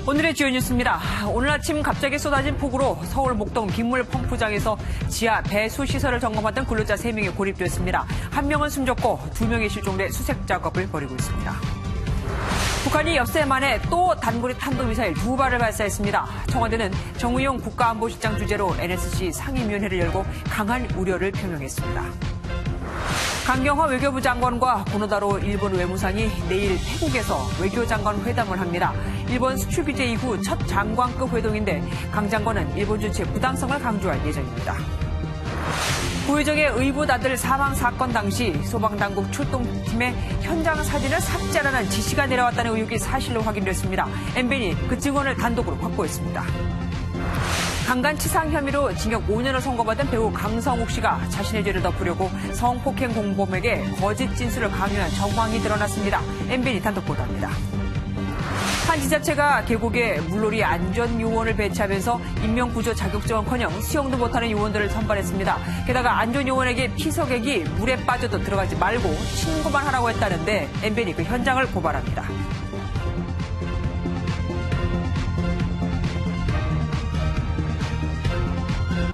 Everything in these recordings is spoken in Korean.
오늘의 주요 뉴스입니다. 오늘 아침 갑자기 쏟아진 폭우로 서울 목동 빗물 펌프장에서 지하 배수 시설을 점검하던 근로자 3명이 고립됐습니다. 1명은 숨졌고 2명이 실종돼 수색 작업을 벌이고 있습니다. 북한이 엿새 만에 또 단거리 탄도미사일 2발을 발사했습니다. 청와대는 정의용 국가안보실장 주재로 NSC 상임위원회를 열고 강한 우려를 표명했습니다. 강경화 외교부 장관과 고노다로 일본 외무상이 내일 태국에서 외교장관 회담을 합니다. 일본 수출 규제 이후 첫 장관급 회동인데 강 장관은 일본 주체의 부당성을 강조할 예정입니다. 고유정의 의붓 아들 사망 사건 당시 소방당국 출동팀의 현장 사진을 삭제하라는 지시가 내려왔다는 의혹이 사실로 확인됐습니다. MBN이 그 증언을 단독으로 확보했습니다. 강간치상 혐의로 징역 5년을 선고받은 배우 강성욱 씨가 자신의 죄를 덮으려고 성폭행 공범에게 거짓 진술을 강요한 정황이 드러났습니다. MBN이 단독 보도합니다. 한 지자체가 계곡에 물놀이 안전요원을 배치하면서 인명구조 자격증은커녕 수영도 못하는 요원들을 선발했습니다. 게다가 안전요원에게 피서객이 물에 빠져도 들어가지 말고 신고만 하라고 했다는데 MBN이 그 현장을 고발합니다.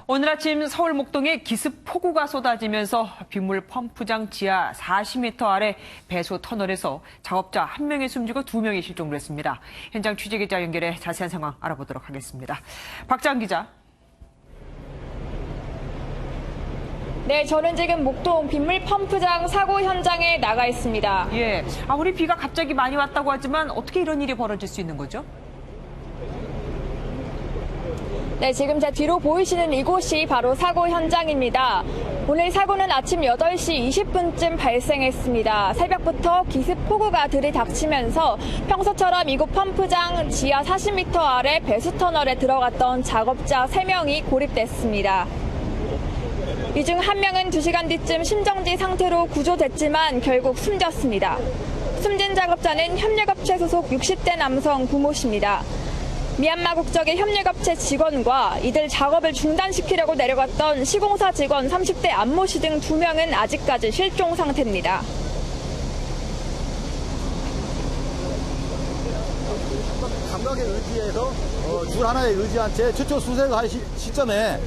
오늘 아침 서울 목동에 기습 폭우가 쏟아지면서 빗물 펌프장 지하 40m 아래 배수 터널에서 작업자 1명이 숨지고 2명이 실종됐습니다. 현장 취재기자 연결해 자세한 상황 알아보도록 하겠습니다. 박장 기자. 네, 저는 지금 목동 빗물 펌프장 사고 현장에 나가 있습니다. 예, 아무리 비가 갑자기 많이 왔다고 하지만 어떻게 이런 일이 벌어질 수 있는 거죠? 네, 지금 제 뒤로 보이시는 이곳이 바로 사고 현장입니다. 오늘 사고는 아침 8시 20분쯤 발생했습니다. 새벽부터 기습 폭우가 들이닥치면서 평소처럼 이곳 펌프장 지하 40m 아래 배수터널에 들어갔던 작업자 3명이 고립됐습니다. 이 중 1명은 2시간 뒤쯤 심정지 상태로 구조됐지만 결국 숨졌습니다. 숨진 작업자는 협력업체 소속 60대 남성 부모십니다. 미얀마 국적의 협력업체 직원과 이들 작업을 중단시키려고 내려갔던 시공사 직원 30대 안모 씨 등 2명은 아직까지 실종 상태입니다. 감각에 의지해서 줄 하나에 의지한 채 최초 수색할 시점에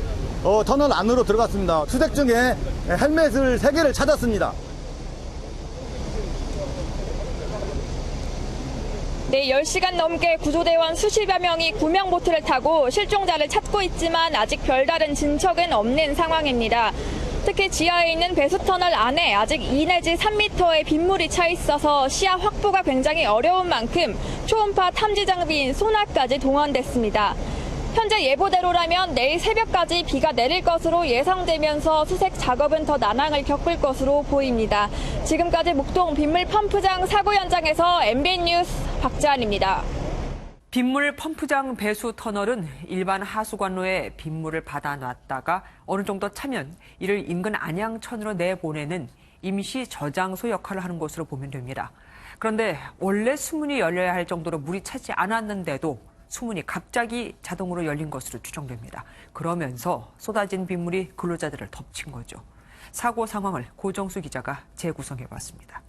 터널 안으로 들어갔습니다. 수색 중에 헬멧을 3개를 찾았습니다. 네, 10시간 넘게 구조대원 수십여 명이 구명보트를 타고 실종자를 찾고 있지만 아직 별다른 진척은 없는 상황입니다. 특히 지하에 있는 배수터널 안에 아직 2 내지 3m의 빗물이 차 있어서 시야 확보가 굉장히 어려운 만큼 초음파 탐지 장비인 소나까지 동원됐습니다. 현재 예보대로라면 내일 새벽까지 비가 내릴 것으로 예상되면서 수색 작업은 더 난항을 겪을 것으로 보입니다. 지금까지 목동 빗물 펌프장 사고 현장에서 MBN 뉴스 박지한입니다. 빗물 펌프장 배수 터널은 일반 하수관로에 빗물을 받아놨다가 어느 정도 차면 이를 인근 안양천으로 내보내는 임시 저장소 역할을 하는 것으로 보면 됩니다. 그런데 원래 수문이 열려야 할 정도로 물이 차지 않았는데도 수문이 갑자기 자동으로 열린 것으로 추정됩니다. 그러면서 쏟아진 빗물이 근로자들을 덮친 거죠. 사고 상황을 고정수 기자가 재구성해봤습니다.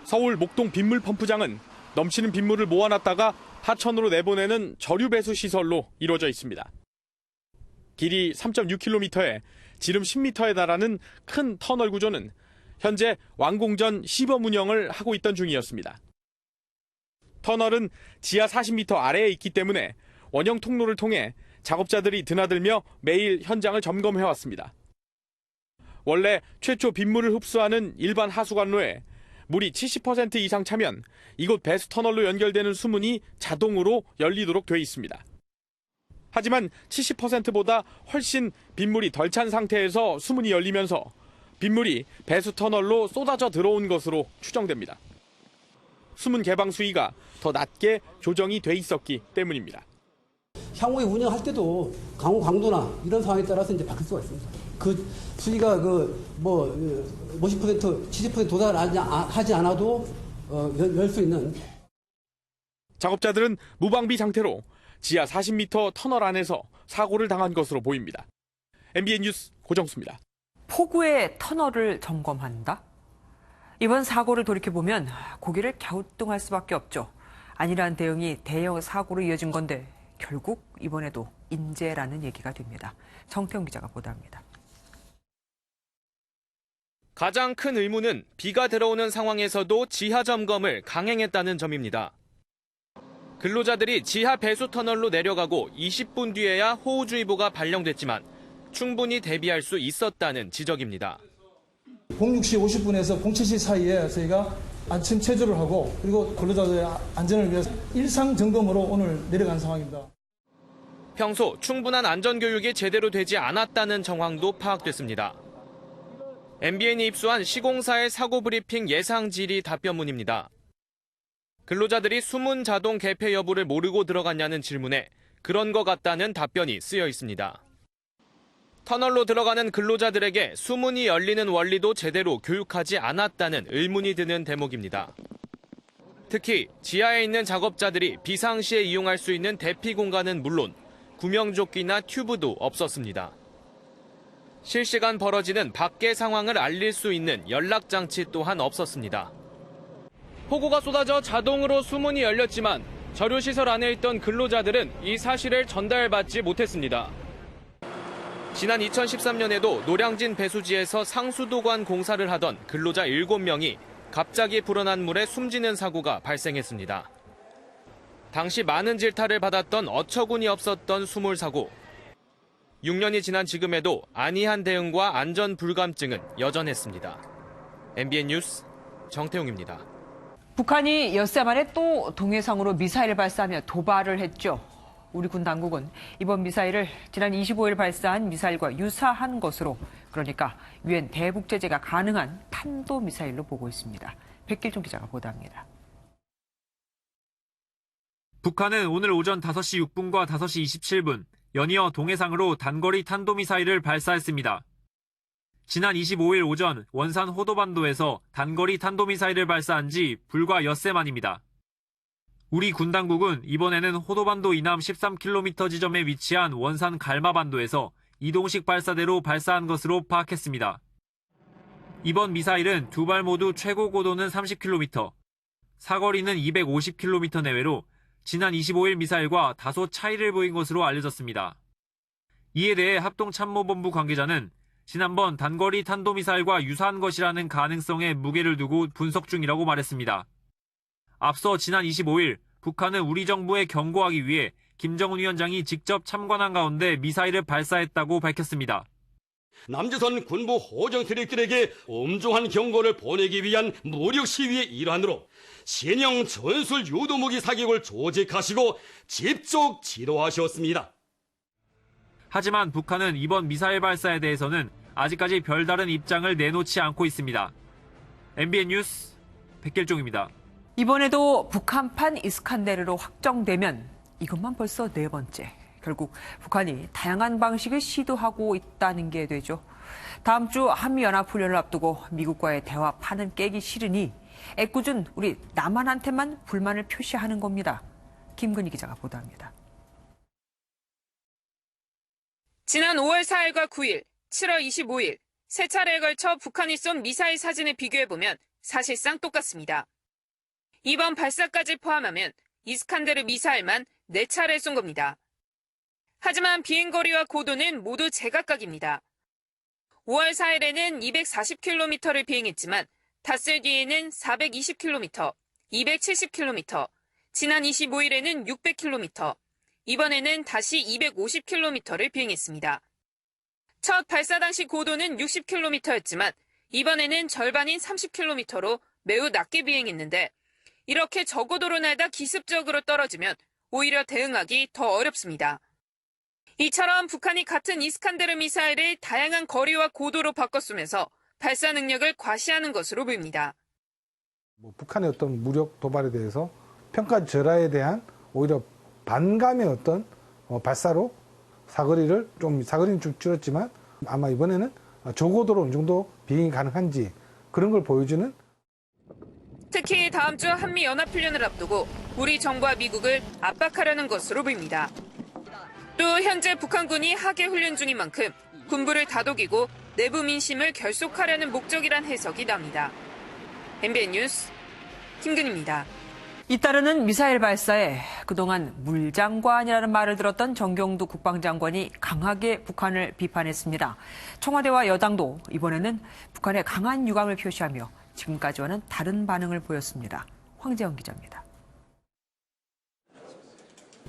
서울 목동 빗물 펌프장은 넘치는 빗물을 모아놨다가 하천으로 내보내는 저류 배수 시설로 이루어져 있습니다. 길이 3.6km에 지름 10m에 달하는 큰 터널 구조는 현재 완공 전 시범 운영을 하고 있던 중이었습니다. 터널은 지하 40m 아래에 있기 때문에 원형 통로를 통해 작업자들이 드나들며 매일 현장을 점검해왔습니다. 원래 최초 빗물을 흡수하는 일반 하수관로에 물이 70% 이상 차면 이곳 배수 터널로 연결되는 수문이 자동으로 열리도록 돼 있습니다. 하지만 70%보다 훨씬 빗물이 덜 찬 상태에서 수문이 열리면서 빗물이 배수 터널로 쏟아져 들어온 것으로 추정됩니다. 수문 개방 수위가 더 낮게 조정이 돼 있었기 때문입니다. 향후에 운영할 때도 강우 강도나 이런 상황에 따라서 이제 바뀔 수가 있습니다. 그 수위가 50%, 70% 도달하지 않아도 열 수 있는. 작업자들은 무방비 상태로 지하 40m 터널 안에서 사고를 당한 것으로 보입니다. MBN 뉴스 고정수입니다. 폭우에 터널을 점검한다? 이번 사고를 돌이켜보면 고개를 갸우뚱할 수밖에 없죠. 안일한 대응이 대형 사고로 이어진 건데 결국 이번에도 인재라는 얘기가 됩니다. 정태웅 기자가 보도합니다. 가장 큰 의문은 비가 들어오는 상황에서도 지하 점검을 강행했다는 점입니다. 근로자들이 지하 배수 터널로 내려가고 20분 뒤에야 호우주의보가 발령됐지만 충분히 대비할 수 있었다는 지적입니다. 06시 50분에서 07시 사이에 저희가 아침 체조를 하고 그리고 근로자들의 안전을 위해서 일상 점검으로 오늘 내려간 상황입니다. 평소 충분한 안전교육이 제대로 되지 않았다는 정황도 파악됐습니다. MBN이 입수한 시공사의 사고 브리핑 예상 질의 답변문입니다. 근로자들이 수문 자동 개폐 여부를 모르고 들어갔냐는 질문에 그런 것 같다는 답변이 쓰여 있습니다. 터널로 들어가는 근로자들에게 수문이 열리는 원리도 제대로 교육하지 않았다는 의문이 드는 대목입니다. 특히 지하에 있는 작업자들이 비상시에 이용할 수 있는 대피 공간은 물론 구명조끼나 튜브도 없었습니다. 실시간 벌어지는 밖의 상황을 알릴 수 있는 연락장치 또한 없었습니다. 폭우가 쏟아져 자동으로 수문이 열렸지만 저류시설 안에 있던 근로자들은 이 사실을 전달받지 못했습니다. 지난 2013년에도 노량진 배수지에서 상수도관 공사를 하던 근로자 7명이 갑자기 불어난 물에 숨지는 사고가 발생했습니다. 당시 많은 질타를 받았던 어처구니 없었던 수몰 사고. 6년이 지난 지금에도 안이한 대응과 안전 불감증은 여전했습니다. MBN 뉴스 정태웅입니다. 북한이 엿새 만에 또 동해상으로 미사일을 발사하며 도발을 했죠. 우리 군 당국은 이번 미사일을 지난 25일 발사한 미사일과 유사한 것으로, 그러니까 유엔 대북 제재가 가능한 탄도미사일로 보고 있습니다. 백길종 기자가 보도합니다. 북한은 오늘 오전 5시 6분과 5시 27분 연이어 동해상으로 단거리 탄도미사일을 발사했습니다. 지난 25일 오전 원산 호도반도에서 단거리 탄도미사일을 발사한 지 불과 엿새 만입니다. 우리 군 당국은 이번에는 호도반도 이남 13km 지점에 위치한 원산 갈마반도에서 이동식 발사대로 발사한 것으로 파악했습니다. 이번 미사일은 두 발 모두 최고 고도는 30km, 사거리는 250km 내외로 지난 25일 미사일과 다소 차이를 보인 것으로 알려졌습니다. 이에 대해 합동참모본부 관계자는 지난번 단거리 탄도미사일과 유사한 것이라는 가능성에 무게를 두고 분석 중이라고 말했습니다. 앞서 지난 25일 북한은 우리 정부에 경고하기 위해 김정은 위원장이 직접 참관한 가운데 미사일을 발사했다고 밝혔습니다. 남조선 군부 호정 세력들에게 엄중한 경고를 보내기 위한 무력 시위의 일환으로 신형 전술 유도무기 사격을 조직하시고 집중 지도하셨습니다. 하지만 북한은 이번 미사일 발사에 대해서는 아직까지 별다른 입장을 내놓지 않고 있습니다. MBN 뉴스 백길종입니다. 이번에도 북한판 이스칸데르로 확정되면 이것만 벌써 4번째. 결국 북한이 다양한 방식을 시도하고 있다는 게 되죠. 다음 주 한미연합훈련을 앞두고 미국과의 대화판은 깨기 싫으니 애꿎은 우리 남한한테만 불만을 표시하는 겁니다. 김근희 기자가 보도합니다. 지난 5월 4일과 9일, 7월 25일 세 차례에 걸쳐 북한이 쏜 미사일 사진을 비교해보면 사실상 똑같습니다. 이번 발사까지 포함하면 이스칸데르 미사일만 4차례 쏜 겁니다. 하지만 비행거리와 고도는 모두 제각각입니다. 5월 4일에는 240km를 비행했지만 닿았을 뒤에는 420km, 270km, 지난 25일에는 600km, 이번에는 다시 250km를 비행했습니다. 첫 발사 당시 고도는 60km였지만 이번에는 절반인 30km로 매우 낮게 비행했는데 이렇게 저고도로 날다 기습적으로 떨어지면 오히려 대응하기 더 어렵습니다. 이처럼 북한이 같은 이스칸데르 미사일을 다양한 거리와 고도로 바꿔 쏘면서 발사 능력을 과시하는 것으로 보입니다. 북한의 어떤 무력 도발에 대해서 평가절하에 대한 오히려 반감의 어떤 발사로 사거리는 좀 줄었지만 아마 이번에는 저고도로 어느 정도 비행이 가능한지 그런 걸 보여주는. 특히 다음 주 한미연합훈련을 앞두고 우리 정부와 미국을 압박하려는 것으로 보입니다. 또 현재 북한군이 하계훈련 중인 만큼 군부를 다독이고 내부 민심을 결속하려는 목적이란 해석이 납니다. MBN 뉴스 김근희입니다. 잇따르는 미사일 발사에 그동안 물장관이라는 말을 들었던 정경두 국방장관이 강하게 북한을 비판했습니다. 청와대와 여당도 이번에는 북한에 강한 유감을 표시하며 지금까지와는 다른 반응을 보였습니다. 황재영 기자입니다.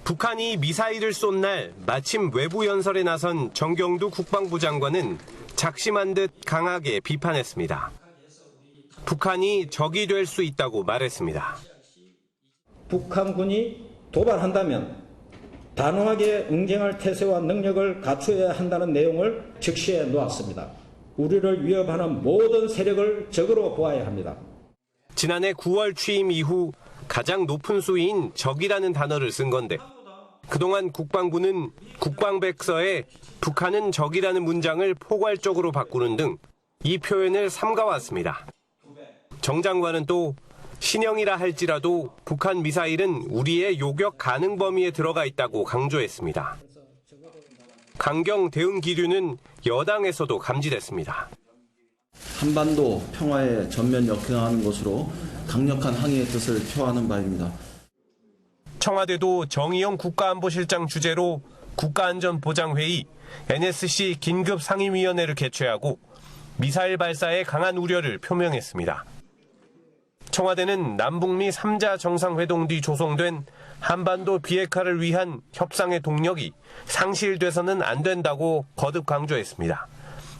북한이 미사일을 쏜 날 마침 외부 연설에 나선 정경두 국방부 장관은 작심한 듯 강하게 비판했습니다. 북한이 적이 될 수 있다고 말했습니다. 북한군이 도발한다면 단호하게 응징할 태세와 능력을 갖추어야 한다는 내용을 적시해 놓았습니다. 우리를 위협하는 모든 세력을 적으로 보아야 합니다. 지난해 9월 취임 이후 가장 높은 수위인 적이라는 단어를 쓴 건데 그동안 국방부는 국방백서에 북한은 적이라는 문장을 포괄적으로 바꾸는 등 이 표현을 삼가왔습니다. 정 장관은 또 신형이라 할지라도 북한 미사일은 우리의 요격 가능 범위에 들어가 있다고 강조했습니다. 강경 대응 기류는 여당에서도 감지됐습니다. 한반도 평화에 전면 역행하는 것으로 강력한 항의의 뜻을 표하는 바입니다. 청와대도 정의용 국가안보실장 주재로 국가안전보장회의 NSC 긴급상임위원회를 개최하고 미사일 발사에 강한 우려를 표명했습니다. 청와대는 남북미 3자 정상회동 뒤 조성된 한반도 비핵화를 위한 협상의 동력이 상실돼서는 안 된다고 거듭 강조했습니다.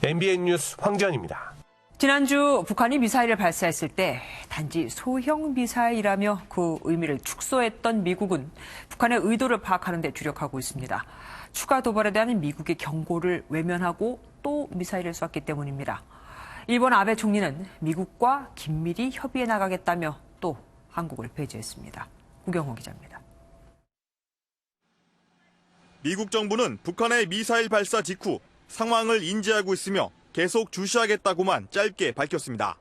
MBN 뉴스 황지연입니다. 지난주 북한이 미사일을 발사했을 때 단지 소형 미사일이라며 그 의미를 축소했던 미국은 북한의 의도를 파악하는 데 주력하고 있습니다. 추가 도발에 대한 미국의 경고를 외면하고 또 미사일을 쐈기 때문입니다. 일본 아베 총리는 미국과 긴밀히 협의해 나가겠다며 또 한국을 배제했습니다. 구경호 기자입니다. 미국 정부는 북한의 미사일 발사 직후 상황을 인지하고 있으며 계속 주시하겠다고만 짧게 밝혔습니다.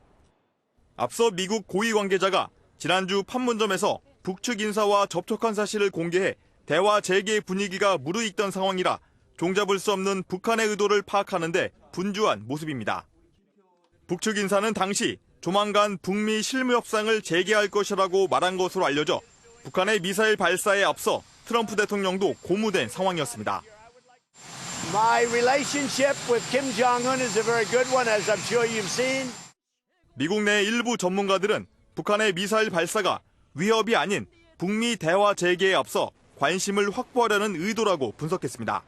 앞서 미국 고위 관계자가 지난주 판문점에서 북측 인사와 접촉한 사실을 공개해 대화 재개 분위기가 무르익던 상황이라 종잡을 수 없는 북한의 의도를 파악하는 데 분주한 모습입니다. 북측 인사는 당시 조만간 북미 실무 협상을 재개할 것이라고 말한 것으로 알려져 북한의 미사일 발사에 앞서 트럼프 대통령도 고무된 상황이었습니다. My relationship with Kim Jong-un is a very good one, as I'm sure you've seen. 미국 내 일부 전문가들은 북한의 미사일 발사가 위협이 아닌 북미 대화 재개에 앞서 관심을 확보하려는 의도라고 분석했습니다.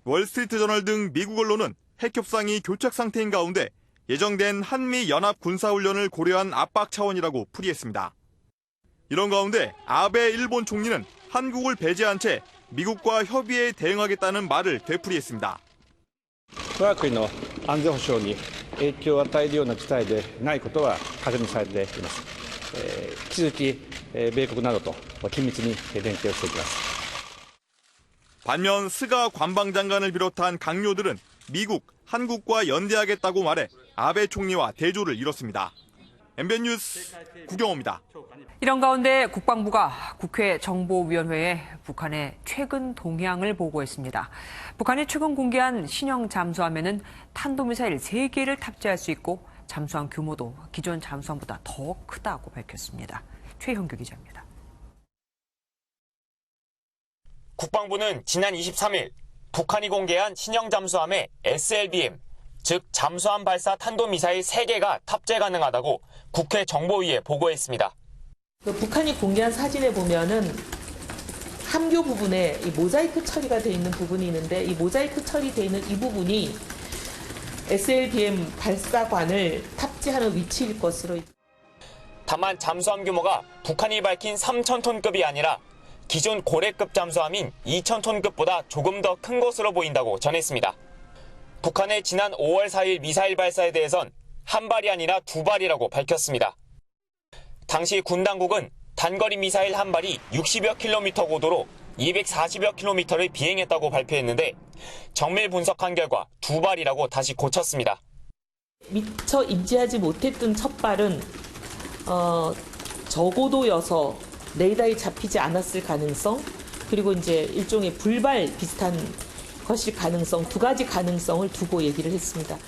월스트리트 저널 등 미국 언론은 핵 협상이 교착 상태인 가운데 예정된 한미 연합 군사훈련을 고려한 압박 차원이라고 풀이했습니다. 이런 가운데 아베 일본 총리는 한국을 배제한 채 미국과 협의에 대응하겠다는 말을 되풀이했습니다. 我が国の安全保障に影響を与えるような事態でないことは確認されています。引き続き米国などと緊密に連携をしていきます。 반면 스가 관방장관을 비롯한 강요들은 미국, 한국과 연대하겠다고 말해 아베 총리와 대조를 이뤘습니다. MBN 뉴스 구경호입니다. 이런 가운데 국방부가 국회 정보위원회에 북한의 최근 동향을 보고했습니다. 북한이 최근 공개한 신형 잠수함에는 탄도미사일 3개를 탑재할 수 있고 잠수함 규모도 기존 잠수함보다 더 크다고 밝혔습니다. 최형규 기자입니다. 국방부는 지난 23일 북한이 공개한 신형 잠수함에 SLBM, 즉 잠수함 발사 탄도미사일 3개가 탑재 가능하다고 국회 정보위에 보고했습니다. 북한이 공개한 사진에 보면은 함교 부분에 이 모자이크 처리가 되어 있는 부분이 있는데 이 모자이크 처리되어 있는 이 부분이 SLBM 발사관을 탑재하는 위치일 것으로. 다만 잠수함 규모가 북한이 밝힌 3,000톤급이 아니라 기존 고래급 잠수함인 2,000톤급보다 조금 더 큰 것으로 보인다고 전했습니다. 북한의 지난 5월 4일 미사일 발사에 대해선 한 발이 아니라 2발이라고 밝혔습니다. 당시 군 당국은 단거리 미사일 한 발이 60여 킬로미터 고도로 240여 킬로미터를 비행했다고 발표했는데 정밀 분석한 결과 2발이라고 다시 고쳤습니다. 미처 인지하지 못했던 첫 발은 저고도여서 레이더에 잡히지 않았을 가능성, 그리고 이제 일종의 불발 비슷한 것일 가능성, 두 가지 가능성을 두고 얘기를 했습니다.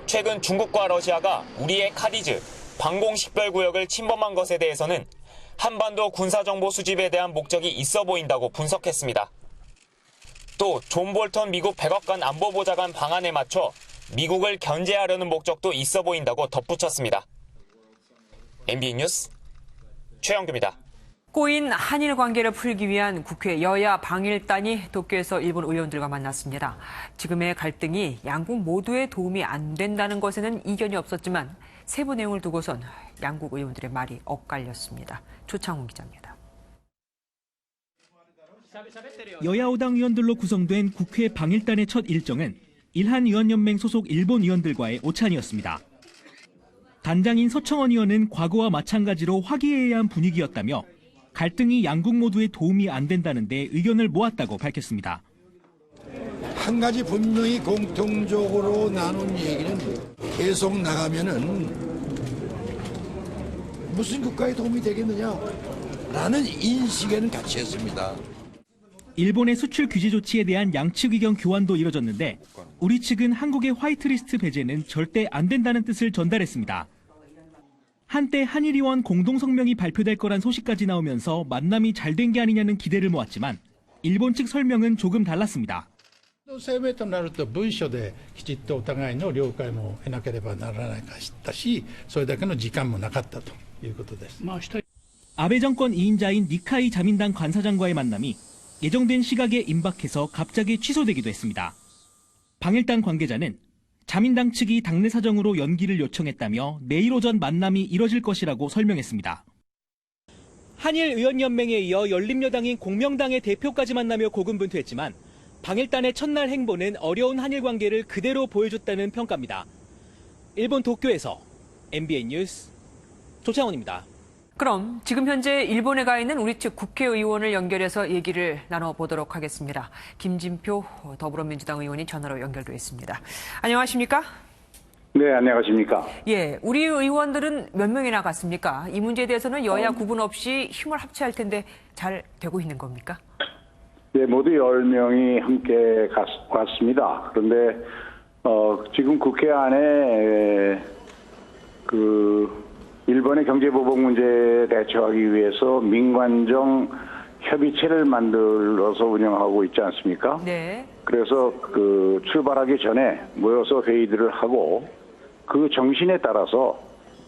최근 중국과 러시아가 우리의 카디즈, 방공식별구역을 침범한 것에 대해서는 한반도 군사정보 수집에 대한 목적이 있어 보인다고 분석했습니다. 또 존 볼턴 미국 백악관 안보보좌관 방안에 맞춰 미국을 견제하려는 목적도 있어 보인다고 덧붙였습니다. MBN 뉴스 최영규입니다. 꼬인 한일 관계를 풀기 위한 국회 여야 방일단이 도쿄에서 일본 의원들과 만났습니다. 지금의 갈등이 양국 모두에 도움이 안 된다는 것에는 이견이 없었지만 세부 내용을 두고선 양국 의원들의 말이 엇갈렸습니다. 조창훈 기자입니다. 여야 5당 의원들로 구성된 국회 방일단의 첫 일정은 일한의원연맹 소속 일본 의원들과의 오찬이었습니다. 단장인 서청원 의원은 과거와 마찬가지로 화기애애한 분위기였다며 갈등이 양국 모두에 도움이 안 된다는데 의견을 모았다고 밝혔습니다. 한 가지 분명히 공통적으로 나눈 얘기는 계속 나가면은 무슨 국가에 도움이 되겠느냐라는 인식에는 같이 했습니다. 일본의 수출 규제 조치에 대한 양측 의견 교환도 이뤄졌는데 우리 측은 한국의 화이트리스트 배제는 절대 안 된다는 뜻을 전달했습니다. 한때 한일의원 공동성명이 발표될 거란 소식까지 나오면서 만남이 잘 된 게 아니냐는 기대를 모았지만 일본 측 설명은 조금 달랐습니다. 声明となると文書できちっとお互いの了解も得なければならなかったし、それだけの時間もなかったということです。 아베 정권 2인자인 니카이 자민당 관사장과의 만남이 예정된 시각에 임박해서 갑자기 취소되기도 했습니다. 방일단 관계자는 자민당 측이 당내 사정으로 연기를 요청했다며 내일 오전 만남이 이뤄질 것이라고 설명했습니다. 한일의원연맹에 이어 열린여당인 공명당의 대표까지 만나며 고군분투했지만 방일단의 첫날 행보는 어려운 한일 관계를 그대로 보여줬다는 평가입니다. 일본 도쿄에서 MBN 뉴스 조창훈입니다. 그럼 지금 현재 일본에 가 있는 우리 측 국회의원을 연결해서 얘기를 나눠보도록 하겠습니다. 김진표 더불어민주당 의원이 전화로 연결돼 있습니다. 안녕하십니까? 네, 안녕하십니까? 예, 우리 의원들은 몇 명이나 갔습니까? 이 문제에 대해서는 여야 구분 없이 힘을 합쳐야 할 텐데 잘 되고 있는 겁니까? 네, 모두 10명이 함께 갔습니다. 그런데 지금 국회 안에 일본의 경제보복 문제에 대처하기 위해서 민관정 협의체를 만들어서 운영하고 있지 않습니까? 네. 그래서 출발하기 전에 모여서 회의들을 하고 그 정신에 따라서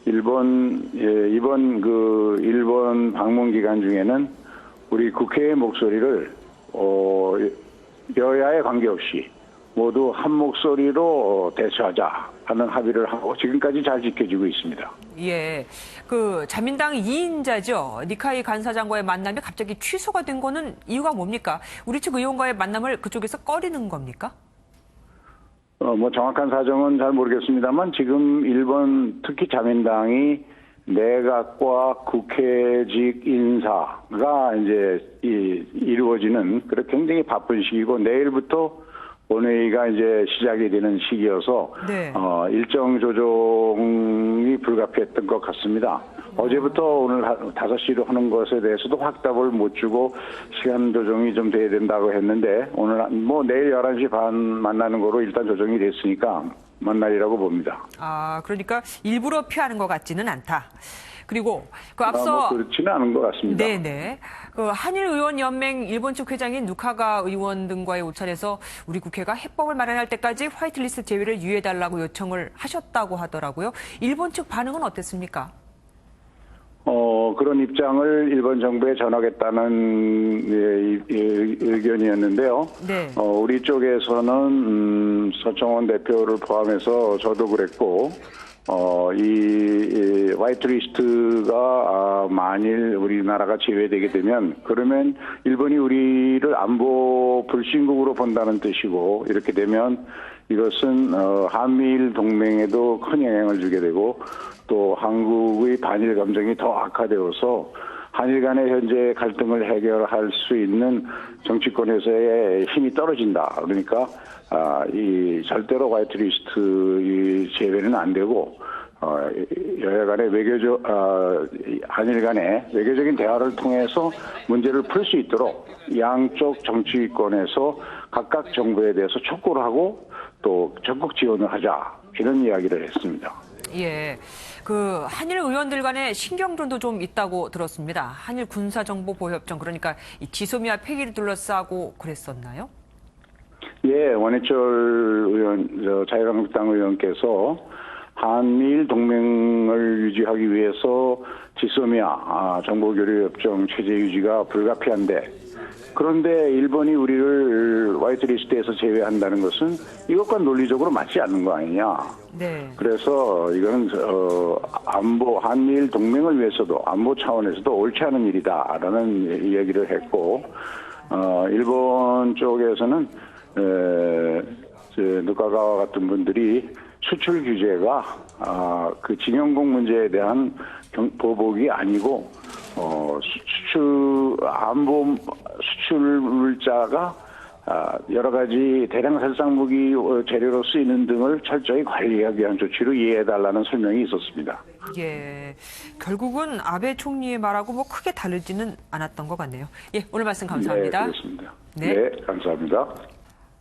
이번 일본 방문 기간 중에는 우리 국회의 목소리를 여야에 관계없이 모두 한 목소리로 대처하자 하는 합의를 하고 지금까지 잘 지켜지고 있습니다. 예, 자민당 2인자죠. 니카이 간사장과의 만남이 갑자기 취소가 된 거는 이유가 뭡니까? 우리 측 의원과의 만남을 그쪽에서 꺼리는 겁니까? 정확한 사정은 잘 모르겠습니다만 지금 일본 특히 자민당이 내각과 국회직 인사가 이제 이루어지는 굉장히 바쁜 시기고 내일부터 본회의가 이제 시작이 되는 시기여서 네. 일정 조정이 불가피했던 것 같습니다. 어제부터 오늘 5시로 하는 것에 대해서도 확답을 못 주고 시간 조정이 좀 돼야 된다고 했는데 오늘 내일 11시 반 만나는 거로 일단 조정이 됐으니까 만날이라고 봅니다. 아, 그러니까 일부러 피하는 것 같지는 않다. 그리고 앞서 그렇지는 않은 것 같습니다. 네네. 한일의원연맹 일본 측 회장인 누카가 의원 등과의 오찬에서 우리 국회가 해법을 마련할 때까지 화이트리스트 제외를 유예해달라고 요청을 하셨다고 하더라고요. 일본 측 반응은 어땠습니까? 그런 입장을 일본 정부에 전하겠다는 의견이었는데요. 네. 우리 쪽에서는 서청원 대표를 포함해서 저도 그랬고, 이 화이트리스트가 만일 우리나라가 제외되게 되면 그러면 일본이 우리를 안보 불신국으로 본다는 뜻이고 이렇게 되면 이것은 한미일 동맹에도 큰 영향을 주게 되고 또 한국의 반일 감정이 더 악화되어서 한일 간의 현재 갈등을 해결할 수 있는 정치권에서의 힘이 떨어진다. 그러니까 이 절대로 화이트리스트 제외는 안 되고 여야 간의 한일 간의 외교적인 대화를 통해서 문제를 풀 수 있도록 양쪽 정치권에서 각각 정부에 대해서 촉구를 하고 또 적극 지원을 하자 이런 이야기를 했습니다. 예, 그 한일 의원들 간의 신경전도 좀 있다고 들었습니다. 한일 군사정보보호협정, 그러니까 이 지소미아 폐기를 둘러싸고 그랬었나요? 예, 원해철 의원, 자유한국당 의원께서 한미일 동맹을 유지하기 위해서 지소미아 정보교류협정 체제 유지가 불가피한데, 그런데 일본이 우리를 화이트리스트에서 제외한다는 것은 이것과 논리적으로 맞지 않는 거 아니냐. 네. 그래서 이거는 안보, 한미일 동맹을 위해서도 안보 차원에서도 옳지 않은 일이다라는 이야기를 했고, 일본 쪽에서는 누카가와 같은 분들이 수출 규제가 그 징용공 문제에 대한 보복이 아니고 안보 수출 물자가 여러 가지 대량 살상 무기 재료로 쓰이는 등을 철저히 관리하기 위한 조치로 이해해달라는 설명이 있었습니다. 예, 결국은 아베 총리의 말하고 뭐 크게 다르지는 않았던 것 같네요. 예, 오늘 말씀 감사합니다. 네, 그렇습니다. 네, 감사합니다.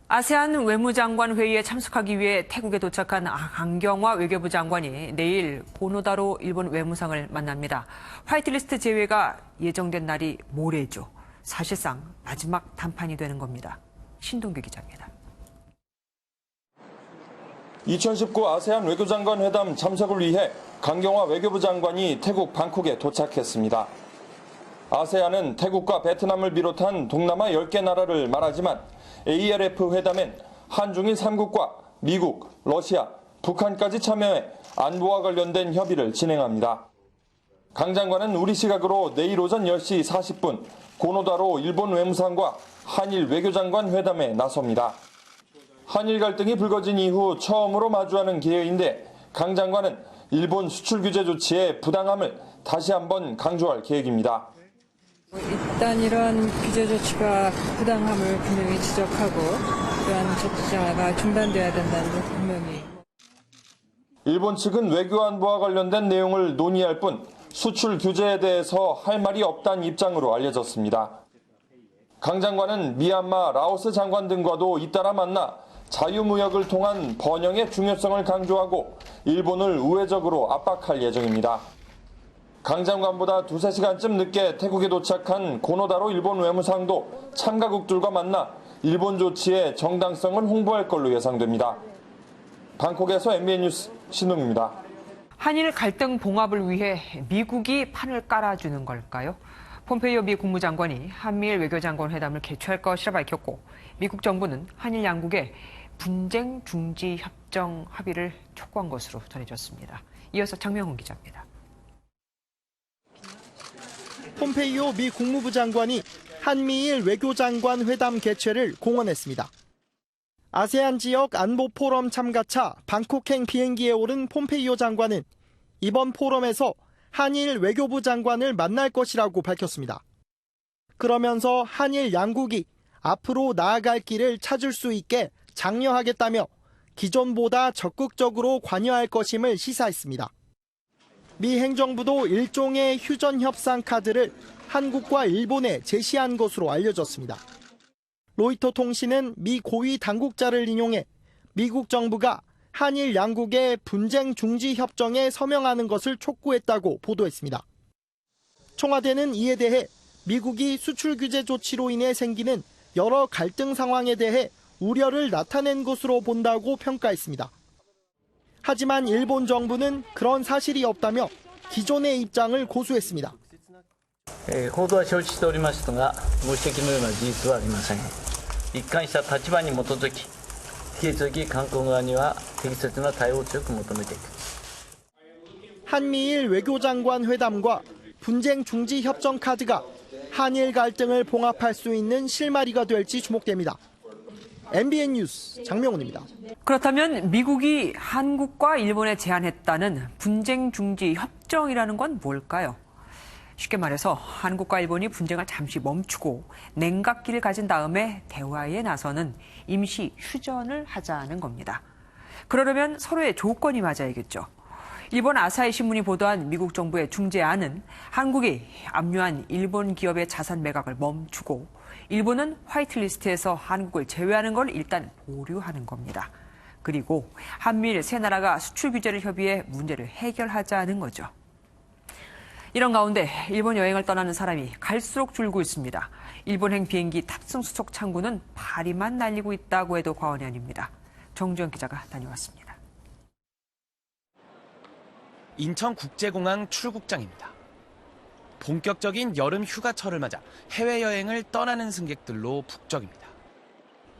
아세안 외무장관 회의에 참석하기 위해 태국에 도착한 강경화 외교부 장관이 내일 고노다로 일본 외무상을 만납니다. 화이트리스트 제외가 예정된 날이 모레죠. 사실상 마지막談判이 되는 겁니다. 신동규 기자입니다. 2019 아세안 외교장관 회담 참석을 위해 강경화 외교부 장관이 태국 방콕에 도착했습니다. 아세안은 태국과 베트남을 비롯한 동남아 10개 나라를 말하지만 ALF 회담엔 한중일 3국과 미국, 러시아, 북한까지 참여해 안보와 관련된 협의를 진행합니다. 강 장관은 우리 시각으로 내일 오전 10시 40분 고노다로 일본 외무상과 한일 외교장관 회담에 나섭니다. 한일 갈등이 불거진 이후 처음으로 마주하는 기회인데 강 장관은 일본 수출 규제 조치의 부당함을 다시 한번 강조할 계획입니다. 일단 이러한 규제 조치가 부당함을 분명히 지적하고 그러한 조치가 중단돼야 된다는 걸 분명히. 일본 측은 외교 안보와 관련된 내용을 논의할 뿐 수출 규제에 대해서 할 말이 없다는 입장으로 알려졌습니다. 강 장관은 미얀마, 라오스 장관 등과도 잇따라 만나 자유무역을 통한 번영의 중요성을 강조하고 일본을 우회적으로 압박할 예정입니다. 강 장관보다 2-3시간쯤 늦게 태국에 도착한 고노다로 일본 외무상도 참가국들과 만나 일본 조치의 정당성을 홍보할 걸로 예상됩니다. 방콕에서 MBN 뉴스 신동입니다. 한일 갈등 봉합을 위해 미국이 판을 깔아주는 걸까요? 폼페이오 미 국무장관이 한미일 외교장관 회담을 개최할 것이라 밝혔고, 미국 정부는 한일 양국의 분쟁 중지 협정 합의를 촉구한 것으로 전해졌습니다. 이어서 장명훈 기자입니다. 폼페이오 미 국무부 장관이 한미일 외교장관 회담 개최를 공언했습니다. 아세안 지역 안보 포럼 참가차 방콕행 비행기에 오른 폼페이오 장관은 이번 포럼에서 한일 외교부 장관을 만날 것이라고 밝혔습니다. 그러면서 한일 양국이 앞으로 나아갈 길을 찾을 수 있게 장려하겠다며 기존보다 적극적으로 관여할 것임을 시사했습니다. 미 행정부도 일종의 휴전 협상 카드를 한국과 일본에 제시한 것으로 알려졌습니다. 로이터 통신은 미 고위 당국자를 인용해 미국 정부가 한일 양국의 분쟁 중지 협정에 서명하는 것을 촉구했다고 보도했습니다. 청와대는 이에 대해 미국이 수출 규제 조치로 인해 생기는 여러 갈등 상황에 대해 우려를 나타낸 것으로 본다고 평가했습니다. 하지만 일본 정부는 그런 사실이 없다며 기존의 입장을 고수했습니다. 報道は承知しておりましたが、ご指摘のような事実はありません。一貫した立場に基づき、引き続き韓国側には適切な対応を強く求めていく。 한미일 외교장관 회담과 분쟁 중지 협정 카드가 한일 갈등을 봉합할 수 있는 실마리가 될지 주목됩니다. MBN 뉴스 장명훈입니다. 그렇다면 미국이 한국과 일본에 제안했다는 분쟁 중지 협정이라는 건 뭘까요? 쉽게 말해서 한국과 일본이 분쟁을 잠시 멈추고 냉각기를 가진 다음에 대화에 나서는 임시 휴전을 하자는 겁니다. 그러려면 서로의 조건이 맞아야겠죠. 일본 아사히 신문이 보도한 미국 정부의 중재안은 한국이 압류한 일본 기업의 자산 매각을 멈추고 일본은 화이트리스트에서 한국을 제외하는 걸 일단 보류하는 겁니다. 그리고 한미일 세 나라가 수출 규제를 협의해 문제를 해결하자는 거죠. 이런 가운데 일본 여행을 떠나는 사람이 갈수록 줄고 있습니다. 일본행 비행기 탑승 수속 창구는 파리만 날리고 있다고 해도 과언이 아닙니다. 정주영 기자가 다녀왔습니다. 인천국제공항 출국장입니다. 본격적인 여름 휴가철을 맞아 해외여행을 떠나는 승객들로 북적입니다.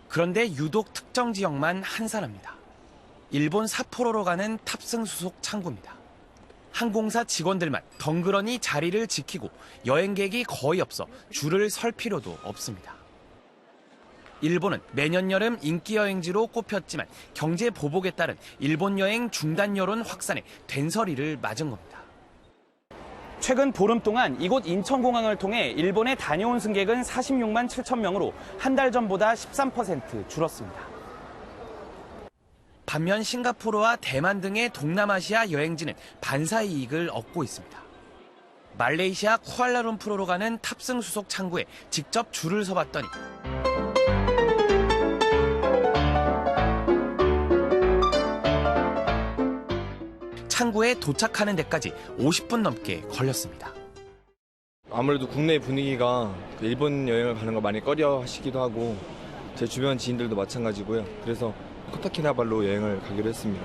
그런데 유독 특정 지역만 한산합니다. 일본 삿포로로 가는 탑승 수속 창구입니다. 항공사 직원들만 덩그러니 자리를 지키고 여행객이 거의 없어 줄을 설 필요도 없습니다. 일본은 매년 여름 인기 여행지로 꼽혔지만 경제 보복에 따른 일본 여행 중단 여론 확산에 된서리를 맞은 겁니다. 최근 보름 동안 이곳 인천공항을 통해 일본에 다녀온 승객은 46만 7천 명으로 한 달 전보다 13% 줄었습니다. 반면 싱가포르와 대만 등의 동남아시아 여행지는 반사이익을 얻고 있습니다. 말레이시아 쿠알라룸푸르로 가는 탑승 수속 창구에 직접 줄을 서봤더니 창구에 도착하는 데까지 50분 넘게 걸렸습니다. 아무래도 국내 분위기가 일본 여행을 가는 거 많이 꺼려 하시기도 하고 제 주변 지인들도 마찬가지고요. 그래서 코타키나발루 여행을 가기로 했습니다.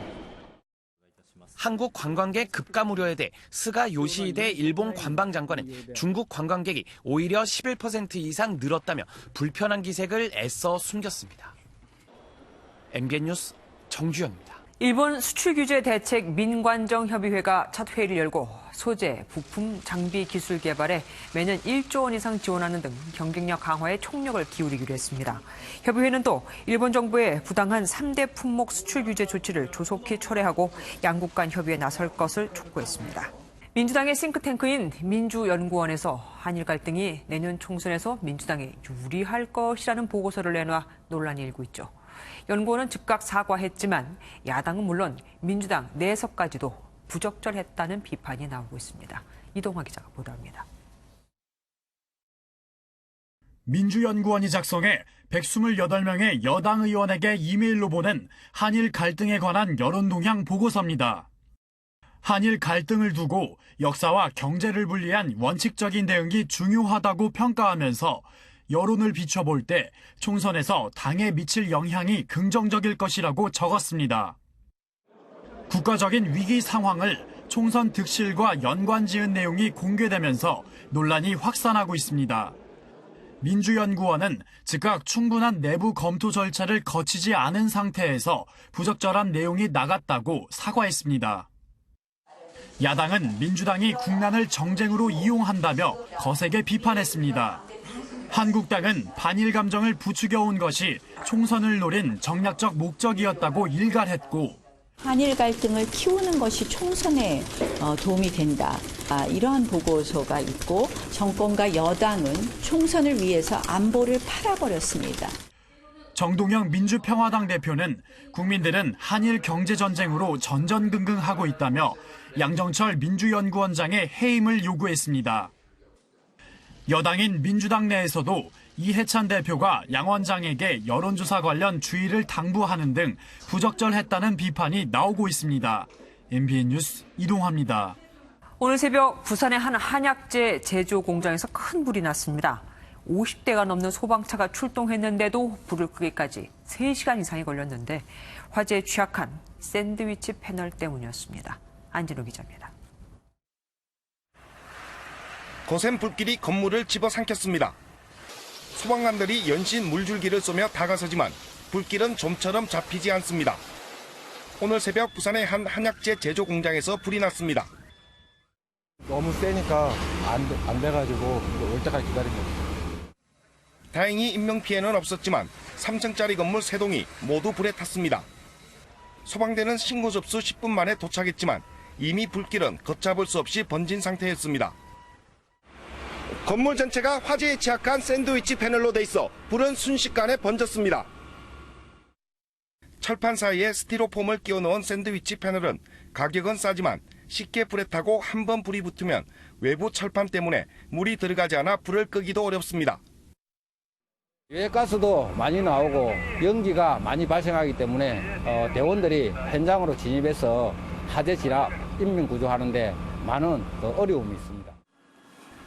한국 관광객 급감 우려에 대해 스가 요시히데 일본 관방장관은 중국 관광객이 오히려 11% 이상 늘었다며 불편한 기색을 애써 숨겼습니다. MBN 뉴스 정주영입니다. 일본 수출규제 대책 민관정협의회가 첫 회의를 열고 소재, 부품, 장비 기술 개발에 매년 1조 원 이상 지원하는 등 경쟁력 강화에 총력을 기울이기로 했습니다. 협의회는 또 일본 정부의 부당한 3대 품목 수출 규제 조치를 조속히 철회하고 양국 간 협의에 나설 것을 촉구했습니다. 민주당의 싱크탱크인 민주연구원에서 한일 갈등이 내년 총선에서 민주당에 유리할 것이라는 보고서를 내놔 논란이 일고 있죠. 연구원은 즉각 사과했지만 야당은 물론 민주당 내석까지도 부적절했다는 비판이 나오고 있습니다. 이동화 기자가 보도합니다. 민주연구원이 작성해 128명의 여당 의원에게 이메일로 보낸 한일 갈등에 관한 여론동향 보고서입니다. 한일 갈등을 두고 역사와 경제를 분리한 원칙적인 대응이 중요하다고 평가하면서 여론을 비춰볼 때 총선에서 당에 미칠 영향이 긍정적일 것이라고 적었습니다. 국가적인 위기 상황을 총선 득실과 연관지은 내용이 공개되면서 논란이 확산하고 있습니다. 민주연구원은 즉각 충분한 내부 검토 절차를 거치지 않은 상태에서 부적절한 내용이 나갔다고 사과했습니다. 야당은 민주당이 국난을 정쟁으로 이용한다며 거세게 비판했습니다. 한국당은 반일 감정을 부추겨온 것이 총선을 노린 정략적 목적이었다고 일갈했고 한일 갈등을 키우는 것이 총선에 도움이 된다. 이러한 보고서가 있고 정권과 여당은 총선을 위해서 안보를 팔아버렸습니다. 정동영 민주평화당 대표는 국민들은 한일 경제전쟁으로 전전긍긍하고 있다며 양정철 민주연구원장의 해임을 요구했습니다. 여당인 민주당 내에서도 이해찬 대표가 양 원장에게 여론조사 관련 주의를 당부하는 등 부적절했다는 비판이 나오고 있습니다. MBN 뉴스 이동화입니다. 오늘 새벽 부산의 한 한약재 제조 공장에서 큰 불이 났습니다. 50대가 넘는 소방차가 출동했는데도 불을 끄기까지 3시간 이상이 걸렸는데 화재에 취약한 샌드위치 패널 때문이었습니다. 안진호 기자입니다. 거센 불길이 건물을 집어삼켰습니다. 소방관들이 연신 물줄기를 쏘며 다가서지만 불길은 좀처럼 잡히지 않습니다. 오늘 새벽 부산의 한 한약재 제조 공장에서 불이 났습니다. 너무 세니까 안 돼가지고 올 때까지 기다린 거죠. 다행히 인명피해는 없었지만 3층짜리 건물 3동이 모두 불에 탔습니다. 소방대는 신고 접수 10분 만에 도착했지만 이미 불길은 걷잡을 수 없이 번진 상태였습니다. 건물 전체가 화재에 취약한 샌드위치 패널로 돼 있어 불은 순식간에 번졌습니다. 철판 사이에 스티로폼을 끼워 넣은 샌드위치 패널은 가격은 싸지만 쉽게 불에 타고 한 번 불이 붙으면 외부 철판 때문에 물이 들어가지 않아 불을 끄기도 어렵습니다. 유해가스도 많이 나오고 연기가 많이 발생하기 때문에 대원들이 현장으로 진입해서 화재 진압, 인명 구조하는데 많은 어려움이 있습니다.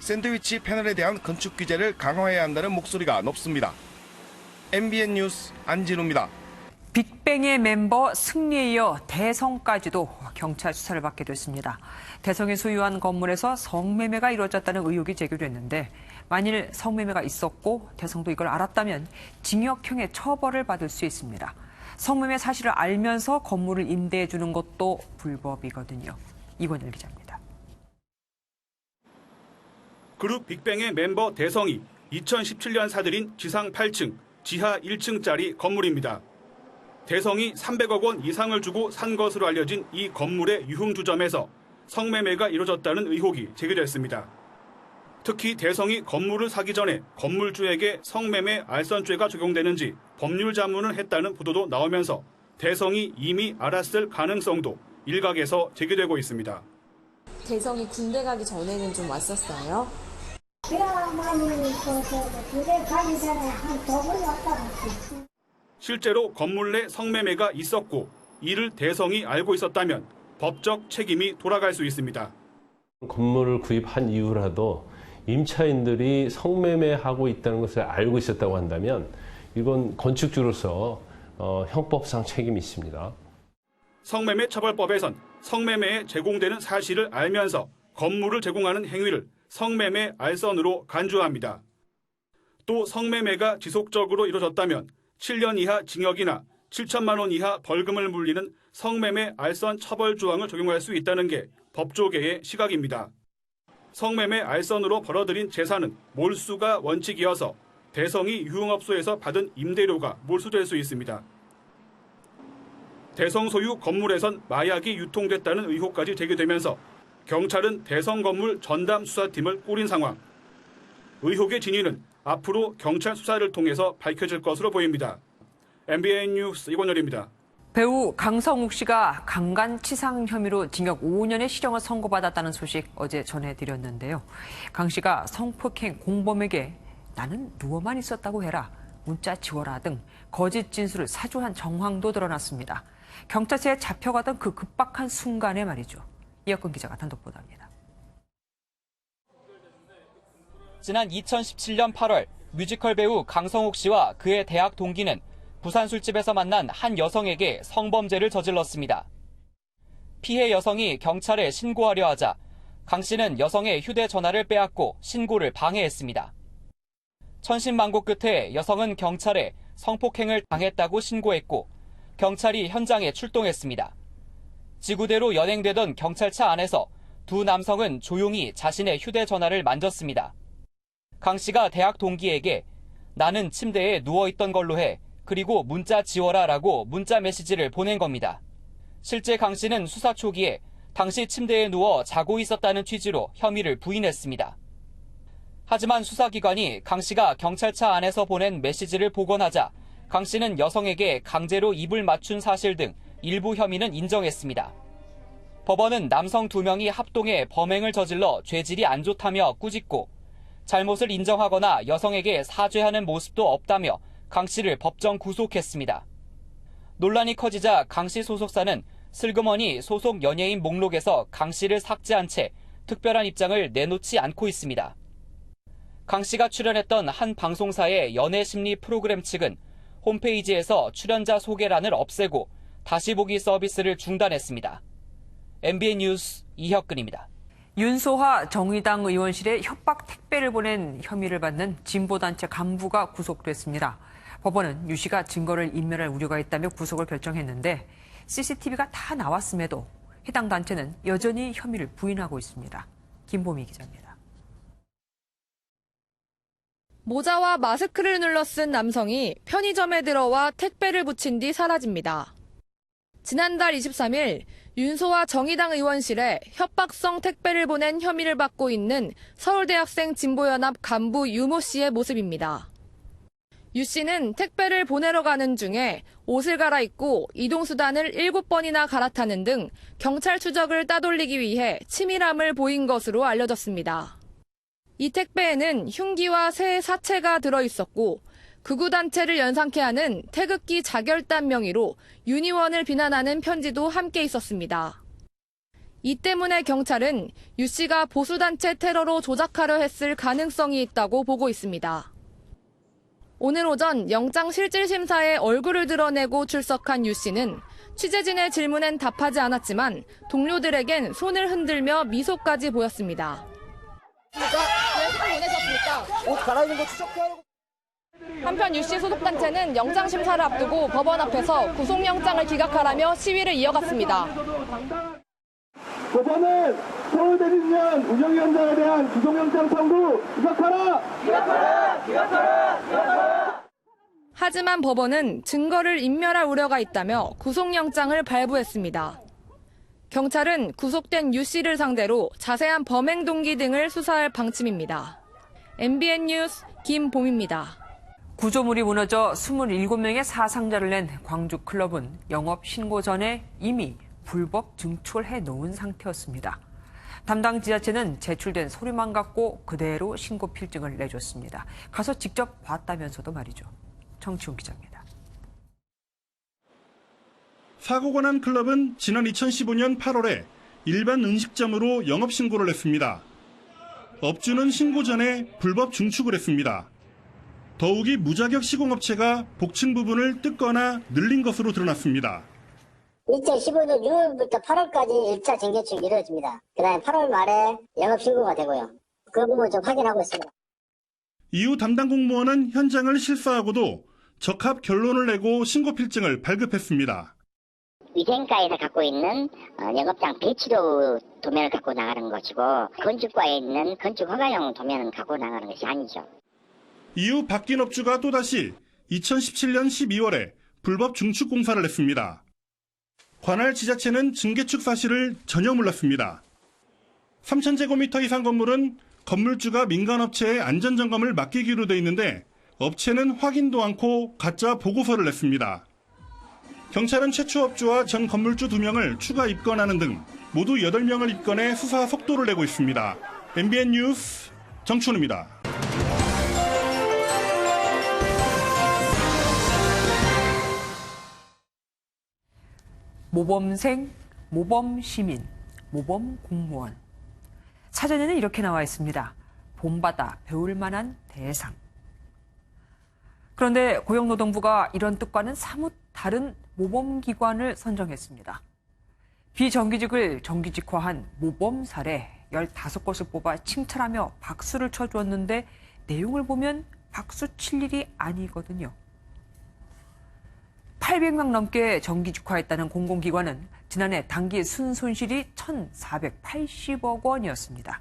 샌드위치 패널에 대한 건축 규제를 강화해야 한다는 목소리가 높습니다. MBN 뉴스 안진우입니다. 빅뱅의 멤버 승리에 이어 대성까지도 경찰 수사를 받게 됐습니다. 대성이 소유한 건물에서 성매매가 이루어졌다는 의혹이 제기됐는데 만일 성매매가 있었고 대성도 이걸 알았다면 징역형의 처벌을 받을 수 있습니다. 성매매 사실을 알면서 건물을 임대해 주는 것도 불법이거든요. 이권열 기자입니다. 그룹 빅뱅의 멤버 대성이 2017년 사들인 지상 8층, 지하 1층짜리 건물입니다. 대성이 300억 원 이상을 주고 산 것으로 알려진 이 건물의 유흥주점에서 성매매가 이루어졌다는 의혹이 제기됐습니다. 특히 대성이 건물을 사기 전에 건물주에게 성매매 알선죄가 적용되는지 법률 자문을 했다는 보도도 나오면서 대성이 이미 알았을 가능성도 일각에서 제기되고 있습니다. 대성이 군대 가기 전에는 좀 왔었어요? 군대 가기 전에 한 두 번 왔다 갔어요. 실제로 건물 내 성매매가 있었고 이를 대성이 알고 있었다면 법적 책임이 돌아갈 수 있습니다. 건물을 구입한 이후라도 임차인들이 성매매하고 있다는 것을 알고 있었다고 한다면 이건 건축주로서 형법상 책임이 있습니다. 성매매 처벌법에선 성매매에 제공되는 사실을 알면서 건물을 제공하는 행위를 성매매 알선으로 간주합니다. 또 성매매가 지속적으로 이루어졌다면 7년 이하 징역이나 7천만 원 이하 벌금을 물리는 성매매 알선 처벌 조항을 적용할 수 있다는 게 법조계의 시각입니다. 성매매 알선으로 벌어들인 재산은 몰수가 원칙이어서 대성이 유흥업소에서 받은 임대료가 몰수될 수 있습니다. 대성 소유 건물에선 마약이 유통됐다는 의혹까지 제기되면서 경찰은 대성 건물 전담 수사팀을 꾸린 상황. 의혹의 진위는 앞으로 경찰 수사를 통해서 밝혀질 것으로 보입니다. MBN 뉴스 이권열입니다. 배우 강성욱 씨가 강간치상 혐의로 징역 5년의 실형을 선고받았다는 소식 어제 전해드렸는데요. 강 씨가 성폭행 공범에게 나는 누워만 있었다고 해라, 문자 지워라 등 거짓 진술을 사주한 정황도 드러났습니다. 경찰서에 잡혀가던 그 급박한 순간에 말이죠. 이혁근 기자가 단독 보도합니다. 지난 2017년 8월 뮤지컬 배우 강성욱 씨와 그의 대학 동기는 부산 술집에서 만난 한 여성에게 성범죄를 저질렀습니다. 피해 여성이 경찰에 신고하려 하자 강 씨는 여성의 휴대전화를 빼앗고 신고를 방해했습니다. 천신만고 끝에 여성은 경찰에 성폭행을 당했다고 신고했고 경찰이 현장에 출동했습니다. 지구대로 연행되던 경찰차 안에서 두 남성은 조용히 자신의 휴대전화를 만졌습니다. 강 씨가 대학 동기에게 나는 침대에 누워있던 걸로 해, 그리고 문자 지워라 라고 문자 메시지를 보낸 겁니다. 실제 강 씨는 수사 초기에 당시 침대에 누워 자고 있었다는 취지로 혐의를 부인했습니다. 하지만 수사기관이 강 씨가 경찰차 안에서 보낸 메시지를 복원하자 강 씨는 여성에게 강제로 입을 맞춘 사실 등 일부 혐의는 인정했습니다. 법원은 남성 2명이 합동해 범행을 저질러 죄질이 안 좋다며 꾸짖고 잘못을 인정하거나 여성에게 사죄하는 모습도 없다며 강 씨를 법정 구속했습니다. 논란이 커지자 강 씨 소속사는 슬그머니 소속 연예인 목록에서 강 씨를 삭제한 채 특별한 입장을 내놓지 않고 있습니다. 강 씨가 출연했던 한 방송사의 연애심리 프로그램 측은 홈페이지에서 출연자 소개란을 없애고 다시 보기 서비스를 중단했습니다. MBN 뉴스 이혁근입니다. 윤소하 정의당 의원실에 협박 택배를 보낸 혐의를 받는 진보단체 간부가 구속됐습니다. 법원은 유 씨가 증거를 인멸할 우려가 있다며 구속을 결정했는데 CCTV가 다 나왔음에도 해당 단체는 여전히 혐의를 부인하고 있습니다. 김보미 기자입니다. 모자와 마스크를 눌러 쓴 남성이 편의점에 들어와 택배를 붙인 뒤 사라집니다. 지난달 23일 윤소하 정의당 의원실에 협박성 택배를 보낸 혐의를 받고 있는 서울대학생 진보연합 간부 유모 씨의 모습입니다. 유 씨는 택배를 보내러 가는 중에 옷을 갈아입고 이동수단을 7번이나 갈아타는 등 경찰 추적을 따돌리기 위해 치밀함을 보인 것으로 알려졌습니다. 이 택배에는 흉기와 새의 사체가 들어있었고 극우단체를 연상케 하는 태극기 자결단 명의로 윤의원을 비난하는 편지도 함께 있었습니다. 이 때문에 경찰은 유 씨가 보수단체 테러로 조작하려 했을 가능성이 있다고 보고 있습니다. 오늘 오전 영장실질심사에 얼굴을 드러내고 출석한 유 씨는 취재진의 질문엔 답하지 않았지만 동료들에겐 손을 흔들며 미소까지 보였습니다. 옷 갈아입는 거 추적해야 한편 유 씨 소속단체는 영장심사를 앞두고 법원 앞에서 구속영장을 기각하라며 시위를 이어갔습니다. 법원은 서울대리면 운영위원장에 대한 구속영장 청구 기각하라! 기각하라! 기각하라! 기각하라! 하지만 법원은 증거를 인멸할 우려가 있다며 구속영장을 발부했습니다. 경찰은 구속된 유 씨를 상대로 자세한 범행 동기 등을 수사할 방침입니다. MBN 뉴스 김봄입니다. 구조물이 무너져 27명의 사상자를 낸 광주 클럽은 영업 신고 전에 이미 불법 증축을 해놓은 상태였습니다. 담당 지자체는 제출된 서류만 갖고 그대로 신고 필증을 내줬습니다. 가서 직접 봤다면서도 말이죠. 정치훈 기자입니다. 사고가 난 클럽은 지난 2015년 8월에 일반 음식점으로 영업신고를 했습니다. 업주는 신고 전에 불법 증축을 했습니다. 더욱이 무자격 시공업체가 복층 부분을 뜯거나 늘린 것으로 드러났습니다. 2015년 6월부터 8월까지 1차 정개축이 이루어집니다. 그 다음에 8월 말에 영업신고가 되고요. 그 부분 좀 확인하고 있습니다. 이후 담당 공무원은 현장을 실사하고도 적합 결론을 내고 신고필증을 발급했습니다. 위생과에서 갖고 있는 영업장 배치도 도면을 갖고 나가는 것이고 건축과에 있는 건축 허가용 도면은 갖고 나가는 것이 아니죠. 이후 바뀐 업주가 또다시 2017년 12월에 불법 증축 공사를 했습니다. 관할 지자체는 증개축 사실을 전혀 몰랐습니다. 3,000제곱미터 이상 건물은 건물주가 민간업체에 안전점검을 맡기기로 돼 있는데 업체는 확인도 않고 가짜 보고서를 냈습니다. 경찰은 최초 업주와 전 건물주 2명을 추가 입건하는 등 모두 8명을 입건해 수사 속도를 내고 있습니다. MBN 뉴스 정춘우입니다. 모범생, 모범시민, 모범공무원. 사전에는 이렇게 나와 있습니다. 본받아 배울 만한 대상. 그런데 고용노동부가 이런 뜻과는 사뭇 다른 모범기관을 선정했습니다. 비정규직을 정규직화한 모범 사례 15곳을 뽑아 칭찬하며 박수를 쳐주었는데 내용을 보면 박수 칠 일이 아니거든요. 800명 넘게 정규직화했다는 공공기관은 지난해 단기 순손실이 1,480억 원이었습니다.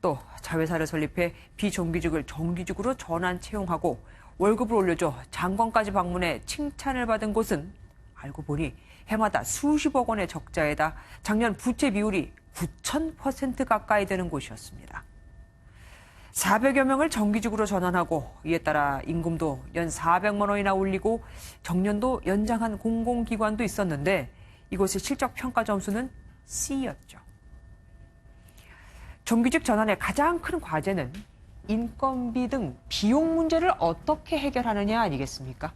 또 자회사를 설립해 비정규직을 정규직으로 전환 채용하고 월급을 올려줘 장관까지 방문해 칭찬을 받은 곳은 알고 보니 해마다 수십억 원의 적자에다 작년 부채 비율이 9,000% 가까이 되는 곳이었습니다. 400여 명을 정규직으로 전환하고 이에 따라 임금도 연 400만 원이나 올리고 정년도 연장한 공공기관도 있었는데 이곳의 실적 평가 점수는 C였죠. 정규직 전환의 가장 큰 과제는 인건비 등 비용 문제를 어떻게 해결하느냐 아니겠습니까?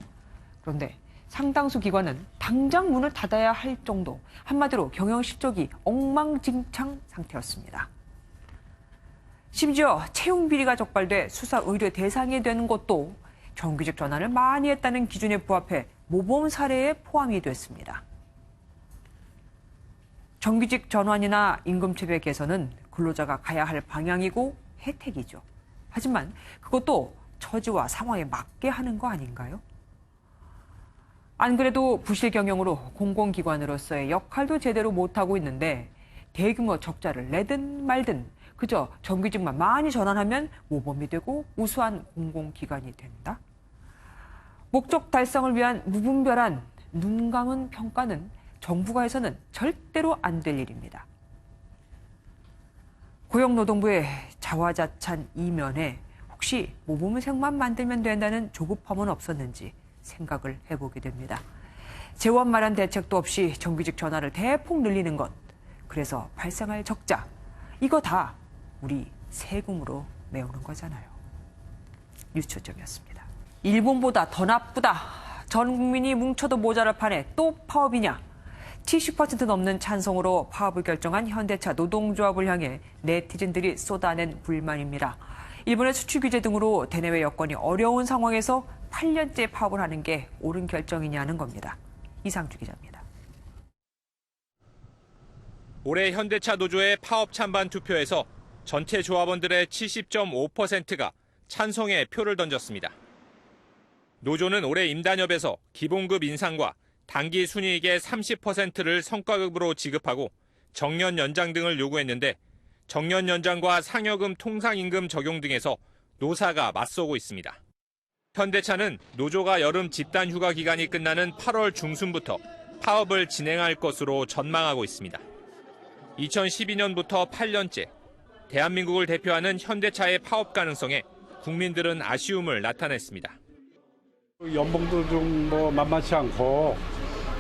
그런데 상당수 기관은 당장 문을 닫아야 할 정도, 한마디로 경영 실적이 엉망진창 상태였습니다. 심지어 채용 비리가 적발돼 수사 의뢰 대상이 되는 것도 정규직 전환을 많이 했다는 기준에 부합해 모범 사례에 포함이 됐습니다. 정규직 전환이나 임금체계 개선은 근로자가 가야 할 방향이고 혜택이죠. 하지만 그것도 처지와 상황에 맞게 하는 거 아닌가요? 안 그래도 부실 경영으로 공공기관으로서의 역할도 제대로 못하고 있는데 대규모 적자를 내든 말든 그저 정규직만 많이 전환하면 모범이 되고 우수한 공공기관이 된다? 목적 달성을 위한 무분별한 눈 감은 평가는 정부가 해서는 절대로 안 될 일입니다. 고용노동부의 자화자찬 이면에 혹시 모범생만 만들면 된다는 조급함은 없었는지 생각을 해보게 됩니다. 재원 마련 대책도 없이 정규직 전환을 대폭 늘리는 것, 그래서 발생할 적자, 이거 다 우리 세금으로 메우는 거잖아요. 뉴스초점이었습니다. 일본보다 더 나쁘다. 전 국민이 뭉쳐도 모자랄 판에 또 파업이냐. 70% 넘는 찬성으로 파업을 결정한 현대차 노동조합을 향해 네티즌들이 쏟아낸 불만입니다. 일본의 수출 규제 등으로 대내외 여건이 어려운 상황에서 8년째 파업을 하는 게 옳은 결정이냐는 겁니다. 이상주 기자입니다. 올해 현대차 노조의 파업 찬반 투표에서 전체 조합원들의 70.5%가 찬성의 표를 던졌습니다. 노조는 올해 임단협에서 기본급 인상과 단기 순이익의 30%를 성과급으로 지급하고 정년 연장 등을 요구했는데 정년 연장과 상여금 통상임금 적용 등에서 노사가 맞서고 있습니다. 현대차는 노조가 여름 집단 휴가 기간이 끝나는 8월 중순부터 파업을 진행할 것으로 전망하고 있습니다. 2012년부터 8년째 대한민국을 대표하는 현대차의 파업 가능성에 국민들은 아쉬움을 나타냈습니다. 연봉도 좀 만만치 않고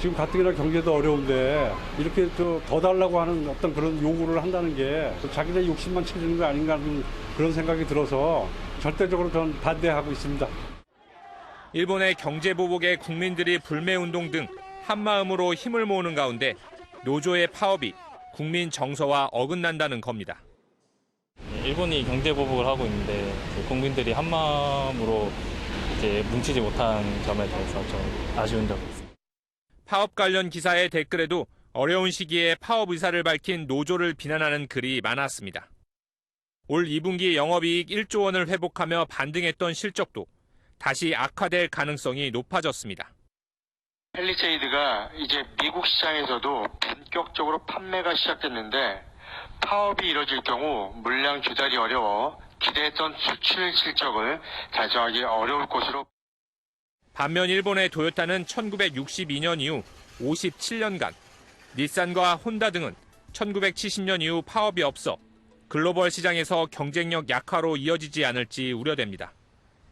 지금 가뜩이나 경제도 어려운데 이렇게 더 달라고 하는 어떤 그런 요구를 한다는 게 자기네 욕심만 채주는 거 아닌가 하는 그런 생각이 들어서 절대적으로 전 반대하고 있습니다. 일본의 경제보복에 국민들이 불매운동 등 한마음으로 힘을 모으는 가운데 노조의 파업이 국민 정서와 어긋난다는 겁니다. 일본이 경제보복을 하고 있는데 국민들이 한마음으로 이제 뭉치지 못한 점에 대해서 좀 아쉬운 점이 있습니다. 파업 관련 기사의 댓글에도 어려운 시기에 파업 의사를 밝힌 노조를 비난하는 글이 많았습니다. 올 2분기 영업이익 1조 원을 회복하며 반등했던 실적도 다시 악화될 가능성이 높아졌습니다. 펠리세이드가 이제 미국 시장에서도 본격적으로 판매가 시작됐는데 파업이 이뤄질 경우 물량 조달이 어려워 기대했던 수출 실적을 달성하기 어려울 것으로. 반면 일본의 도요타는 1962년 이후 57년간, 닛산과 혼다 등은 1970년 이후 파업이 없어 글로벌 시장에서 경쟁력 약화로 이어지지 않을지 우려됩니다.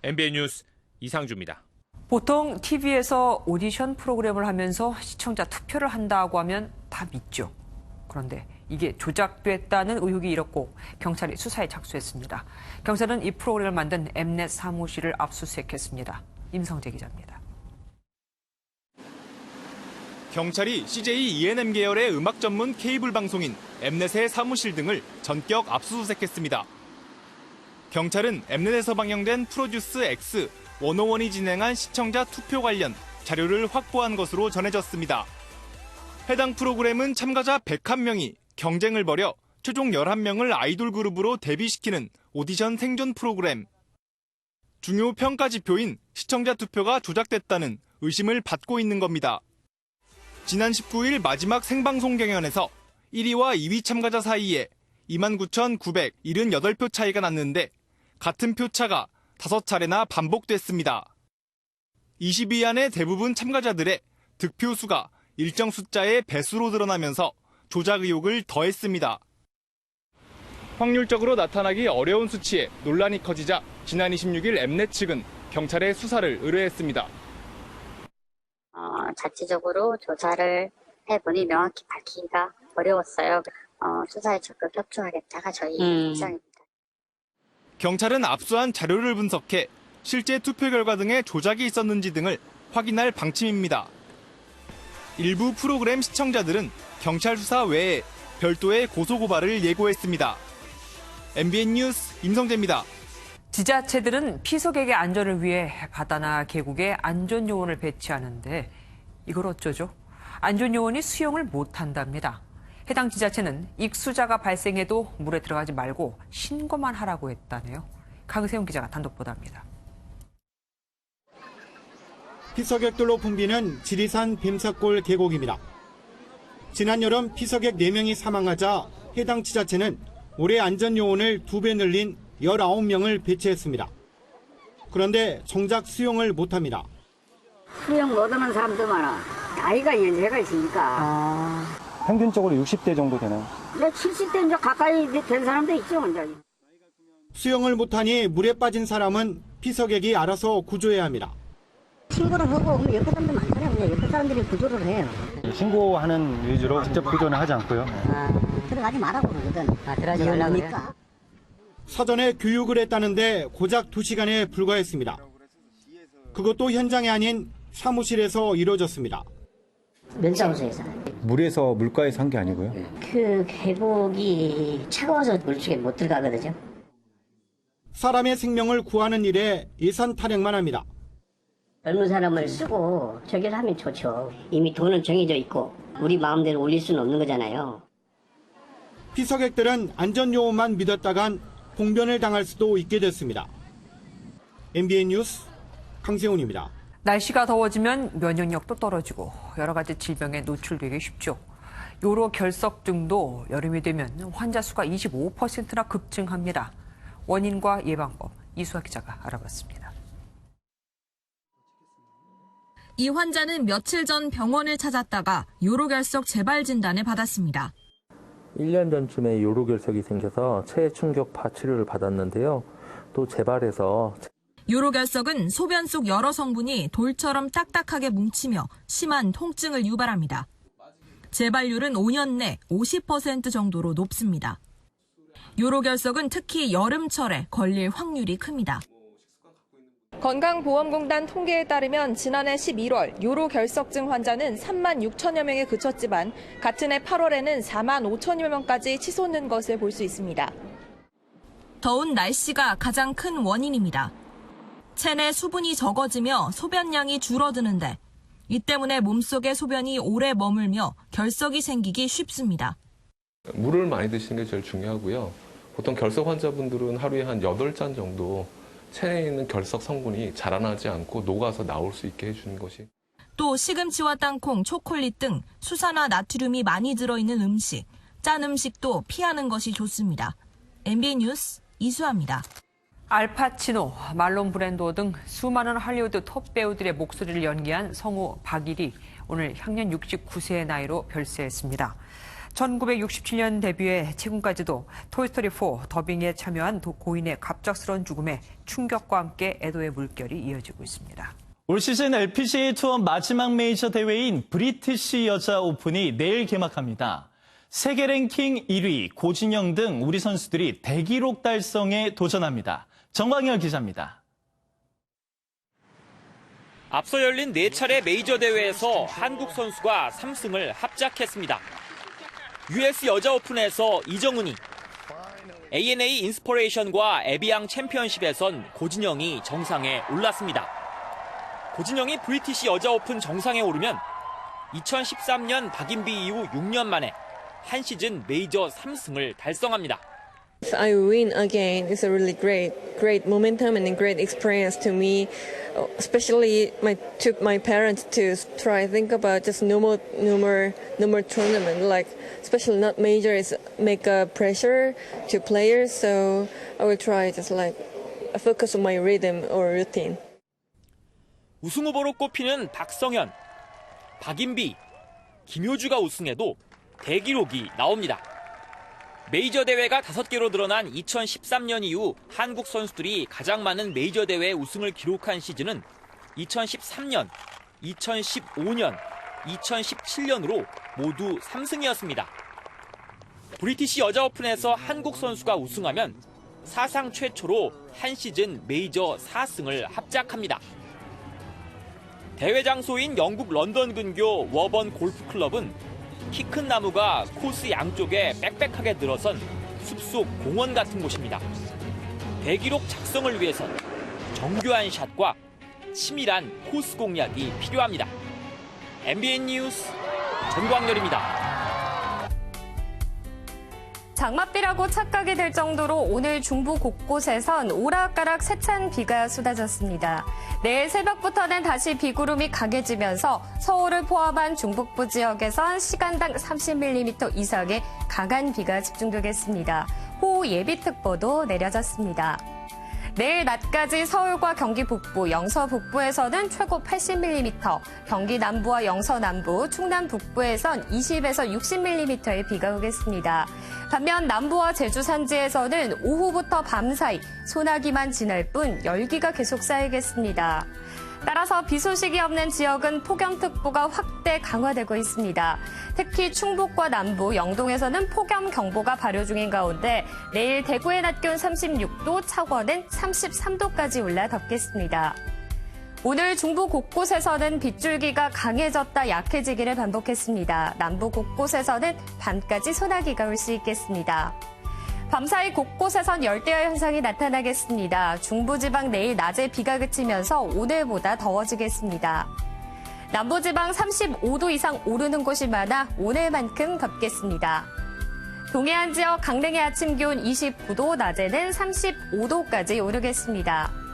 MBN 뉴스 이상주입니다. 보통 TV에서 오디션 프로그램을 하면서 시청자 투표를 한다고 하면 다 믿죠. 그런데 이게 조작됐다는 의혹이 일었고 경찰이 수사에 착수했습니다. 경찰은 이 프로그램을 만든 엠넷 사무실을 압수수색했습니다. 임성재 기자입니다. 경찰이 CJ ENM 계열의 음악 전문 케이블 방송인 엠넷의 사무실 등을 전격 압수수색했습니다. 경찰은 엠넷에서 방영된 프로듀스 X 101이 진행한 시청자 투표 관련 자료를 확보한 것으로 전해졌습니다. 해당 프로그램은 참가자 101명이 경쟁을 벌여 최종 11명을 아이돌 그룹으로 데뷔시키는 오디션 생존 프로그램. 중요 평가 지표인 시청자 투표가 조작됐다는 의심을 받고 있는 겁니다. 지난 19일 마지막 생방송 경연에서 1위와 2위 참가자 사이에 29,978표 차이가 났는데 같은 표차가 5차례나 반복됐습니다. 20위 안에 대부분 참가자들의 득표수가 일정 숫자의 배수로 드러나면서 조작 의혹을 더했습니다. 확률적으로 나타나기 어려운 수치에 논란이 커지자 지난 26일 엠넷 측은 경찰에 수사를 의뢰했습니다. 자체적으로 조사를 해보니 명확히 밝히기가 어려웠어요. 수사에 적극 협조하겠다가 저희 입장입니다. 경찰은 압수한 자료를 분석해 실제 투표 결과 등에 조작이 있었는지 등을 확인할 방침입니다. 일부 프로그램 시청자들은 경찰 수사 외에 별도의 고소고발을 예고했습니다. MBN 뉴스 임성재입니다. 지자체들은 피서객의 안전을 위해 바다나 계곡에 안전요원을 배치하는데 이걸 어쩌죠? 안전요원이 수영을 못한답니다. 해당 지자체는 익수자가 발생해도 물에 들어가지 말고 신고만 하라고 했다네요. 강세훈 기자가 단독 보도합니다. 피서객들로 붐비는 지리산 뱀사골 계곡입니다. 지난 여름 피서객 4명이 사망하자 해당 지자체는 올해 안전요원을 2배 늘린 19명을 배치했습니다. 그런데 정작 수영을 못합니다. 수영 못하는 사람도 많아. 나이가 연세가 있으니까. 평균적으로 60대 정도 되나요? 70대 이제 가까이 된 사람도 있죠. 이제. 수영을 못하니 물에 빠진 사람은 피서객이 알아서 구조해야 합니다. 신고를 하고 옆에 사람들 많잖아요. 옆에 사람들이 구조를 해요. 신고하는 위주로 직접 구조는 하지 않고요. 들어가지 말라고 그러거든. 들어가지 말라고 그러니까. 사전에 교육을 했다는데 고작 2시간에 불과했습니다. 그것도 현장이 아닌 사무실에서 이루어졌습니다. 면사무소에서. 물에서 물가에서 한 게 아니고요. 그 계곡이 차가워서 물속에 못 들어가거든요. 사람의 생명을 구하는 일에 예산 타령만 합니다. 젊은 사람을 쓰고 저기를 하면 좋죠. 이미 돈은 정해져 있고 우리 마음대로 올릴 수는 없는 거잖아요. 피서객들은 안전요원만 믿었다간 봉변을 당할 수도 있게 됐습니다. MBN 뉴스 강세훈입니다. 날씨가 더워지면 면역력도 떨어지고 여러 가지 질병에 노출되기 쉽죠. 요로 결석증도 여름이 되면 환자 수가 25%나 급증합니다. 원인과 예방법, 이수아 기자가 알아봤습니다. 이 환자는 며칠 전 병원을 찾았다가 요로결석 재발 진단을 받았습니다. 1년 전쯤에 요로결석이 생겨서 체충격파 치료를 받았는데요. 또 재발해서 요로결석은 소변 속 여러 성분이 돌처럼 딱딱하게 뭉치며 심한 통증을 유발합니다. 재발률은 5년 내 50% 정도로 높습니다. 요로결석은 특히 여름철에 걸릴 확률이 큽니다. 건강보험공단 통계에 따르면 지난해 11월 요로결석증 환자는 3만 6천여 명에 그쳤지만 같은 해 8월에는 4만 5천여 명까지 치솟는 것을 볼 수 있습니다. 더운 날씨가 가장 큰 원인입니다. 체내 수분이 적어지며 소변량이 줄어드는데 이 때문에 몸속의 소변이 오래 머물며 결석이 생기기 쉽습니다. 물을 많이 드시는 게 제일 중요하고요. 보통 결석 환자분들은 하루에 한 8잔 정도 체내에 있는 결석 성분이 자라나지 않고 녹아서 나올 수 있게 해주는 것이. 또 시금치와 땅콩, 초콜릿 등 수산화 나트륨이 많이 들어있는 음식, 짠 음식도 피하는 것이 좋습니다. MBN 뉴스 이수아입니다. 알파치노, 말론 브랜도 등 수많은 할리우드 톱 배우들의 목소리를 연기한 성우 박일이 오늘 향년 69세의 나이로 별세했습니다. 1967년 데뷔해 최근까지도 토이스토리4 더빙에 참여한 고인의 갑작스러운 죽음에 충격과 함께 애도의 물결이 이어지고 있습니다. 올 시즌 LPGA 투어 마지막 메이저 대회인 브리티시 여자 오픈이 내일 개막합니다. 세계 랭킹 1위 고진영 등 우리 선수들이 대기록 달성에 도전합니다. 정광열 기자입니다. 앞서 열린 4차례 메이저 대회에서 한국 선수가 3승을 합작했습니다. US 여자 오픈에서 이정은이, ANA 인스퍼레이션과 에비앙 챔피언십에선 고진영이 정상에 올랐습니다. 고진영이 브리티시 여자 오픈 정상에 오르면 2013년 박인비 이후 6년 만에 한 시즌 메이저 3승을 달성합니다. If I win again, it's a really great momentum and a great experience to me. Especially took my parents to try think about just no more tournament, like especially not major is make a pressure to players. So I will try just like focus on my rhythm or routine. 우승 후보로 꼽히는 박성현, 박인비, 김효주가 우승해도 대기록이 나옵니다. 메이저 대회가 5개로 늘어난 2013년 이후 한국 선수들이 가장 많은 메이저 대회 우승을 기록한 시즌은 2013년, 2015년, 2017년으로 모두 3승이었습니다. 브리티시 여자 오픈에서 한국 선수가 우승하면 사상 최초로 한 시즌 메이저 4승을 합작합니다. 대회 장소인 영국 런던 근교 워번 골프 클럽은 키 큰 나무가 코스 양쪽에 빽빽하게 늘어선 숲속 공원 같은 곳입니다. 대기록 작성을 위해선 정교한 샷과 치밀한 코스 공략이 필요합니다. MBN 뉴스 전광열입니다. 장맛비라고 착각이 될 정도로 오늘 중부 곳곳에선 오락가락 세찬 비가 쏟아졌습니다. 내일 새벽부터는 다시 비구름이 강해지면서 서울을 포함한 중북부 지역에선 시간당 30mm 이상의 강한 비가 집중되겠습니다. 호우 예비특보도 내려졌습니다. 내일 낮까지 서울과 경기 북부, 영서 북부에서는 최고 80mm, 경기 남부와 영서 남부, 충남 북부에선 20에서 60mm의 비가 오겠습니다. 반면 남부와 제주 산지에서는 오후부터 밤 사이 소나기만 지날 뿐 열기가 계속 쌓이겠습니다. 따라서 비 소식이 없는 지역은 폭염특보가 확대 강화되고 있습니다. 특히 충북과 남부, 영동에서는 폭염경보가 발효 중인 가운데 내일 대구의 낮 기온 36도, 창원은 33도까지 올라 덥겠습니다. 오늘 중부 곳곳에서는 빗줄기가 강해졌다 약해지기를 반복했습니다. 남부 곳곳에서는 밤까지 소나기가 올 수 있겠습니다. 밤사이 곳곳에선 열대야 현상이 나타나겠습니다. 중부지방 내일 낮에 비가 그치면서 오늘보다 더워지겠습니다. 남부지방 35도 이상 오르는 곳이 많아 오늘만큼 덥겠습니다. 동해안 지역 강릉의 아침 기온 29도, 낮에는 35도까지 오르겠습니다.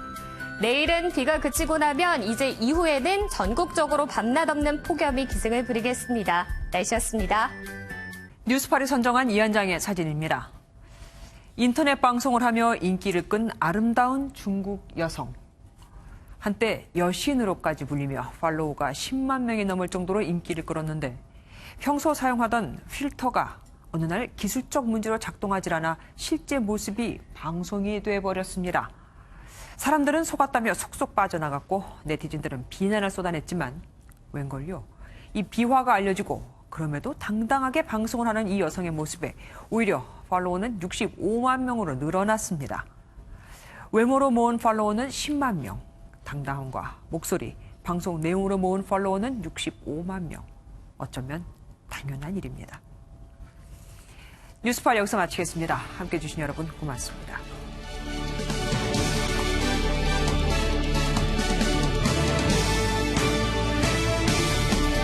내일은 비가 그치고 나면 이제 이후에는 전국적으로 밤낮 없는 폭염이 기승을 부리겠습니다. 날씨였습니다. 뉴스팔이 선정한 이현장의 사진입니다. 인터넷 방송을 하며 인기를 끈 아름다운 중국 여성. 한때 여신으로까지 불리며 팔로워가 10만 명이 넘을 정도로 인기를 끌었는데 평소 사용하던 필터가 어느 날 기술적 문제로 작동하지 않아 실제 모습이 방송이 돼버렸습니다. 사람들은 속았다며 속속 빠져나갔고 네티즌들은 비난을 쏟아냈지만 웬걸요? 이 비화가 알려지고 그럼에도 당당하게 방송을 하는 이 여성의 모습에 오히려 팔로워는 65만 명으로 늘어났습니다. 외모로 모은 팔로워는 10만 명, 당당함과 목소리, 방송 내용으로 모은 팔로워는 65만 명. 어쩌면 당연한 일입니다. 뉴스팔 여기서 마치겠습니다. 함께해 주신 여러분 고맙습니다.